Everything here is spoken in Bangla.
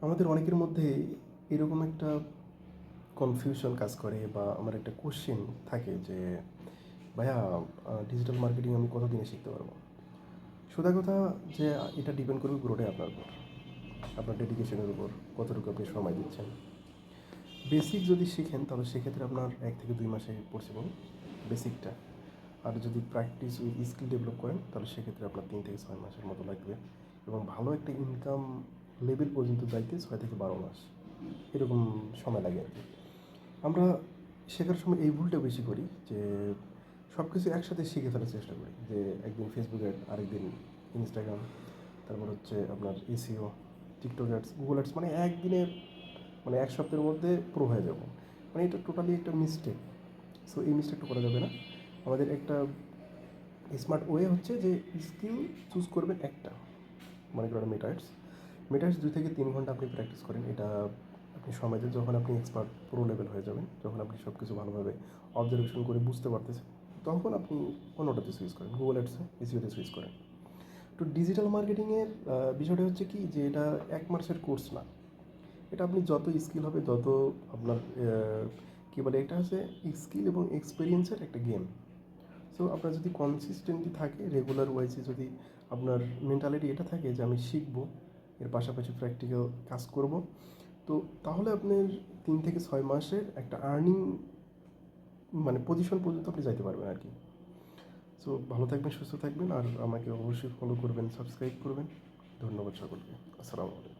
আমাদের অনেকের মধ্যে এরকম একটা কনফিউশন কাজ করে বা আমার একটা কোশ্চেন থাকে যে ভাইয়া ডিজিটাল মার্কেটিং আমি কতদিনে শিখতে পারবো। সোজা কথা যে এটা ডিপেন্ড করবে পুরোটাই আপনার উপর, আপনার ডেডিকেশনের উপর, কতটুকু আপনি সময় দিচ্ছেন। বেসিক যদি শিখেন তাহলে সেক্ষেত্রে আপনার 1 থেকে 2 মাসে পসিবল বেসিকটা। আর যদি প্র্যাকটিস উইথ স্কিল ডেভেলপ করেন তাহলে সেক্ষেত্রে আপনার 3 থেকে 6 মাসের মতো লাগবে, এবং ভালো একটা ইনকাম লেভেল পর্যন্ত যাইতে 6 থেকে 12 মাস এরকম সময় লাগে আর কি। আমরা শেখার সময় এই ভুলটা বেশি করি যে সব কিছু একসাথে শিখে ফেলার চেষ্টা করি, যে একদিন ফেসবুক অ্যাড, আরেকদিন ইনস্টাগ্রাম, তারপর হচ্ছে আপনার SEO, TikTok ads, Google ads, মানে একদিনে মানে এক সপ্তাহের মধ্যে প্রো হয়ে যাব। মানে এটা টোটালি একটা মিস্টেক। সো এই মিস্টেকটা করা যাবে না। আমাদের একটা স্মার্ট ওয়ে হচ্ছে যে স্কিল চুজ করবেন একটা, মনে করেন মেটার্স 2 থেকে 3 ঘন্টা আপনি প্র্যাকটিস করেন। এটা আপনি সময় দেন, যখন আপনি এক্সপার্ট প্রো লেভেল হয়ে যাবেন, যখন আপনি সব কিছু ভালোভাবে অবজারভেশন করে বুঝতে পারতেছেন, তখন আপনি অন্যটাতে সুইচ করেন, গুগল অ্যাডসে, এসইওতে সুইচ করেন। তো ডিজিটাল মার্কেটিংয়ের বিষয়টা হচ্ছে কি যে এটা 1 মাসের কোর্স না। এটা আপনি যত স্কিল হবে তত আপনার কী বলে, এটা হচ্ছে স্কিল এবং এক্সপিরিয়েন্সের একটা গেম। সো আপনার যদি কনসিস্টেন্টলি থাকে, রেগুলার ওয়াইজে যদি আপনার মেন্টালিটি এটা থাকে যে আমি শিখবো, এর পাশাপাশি প্র্যাকটিক্যাল কাজ করব, তো তাহলে আপনার 3 থেকে 6 মাসের একটা আর্নিং মানে পজিশন পর্যন্ত আপনি যাইতে পারবেন আর কি। সো ভালো থাকবেন, সুস্থ থাকবেন, আর আমাকে অবশ্যই ফলো করবেন, সাবস্ক্রাইব করবেন। ধন্যবাদ সকলকে। আসসালামু আলাইকুম।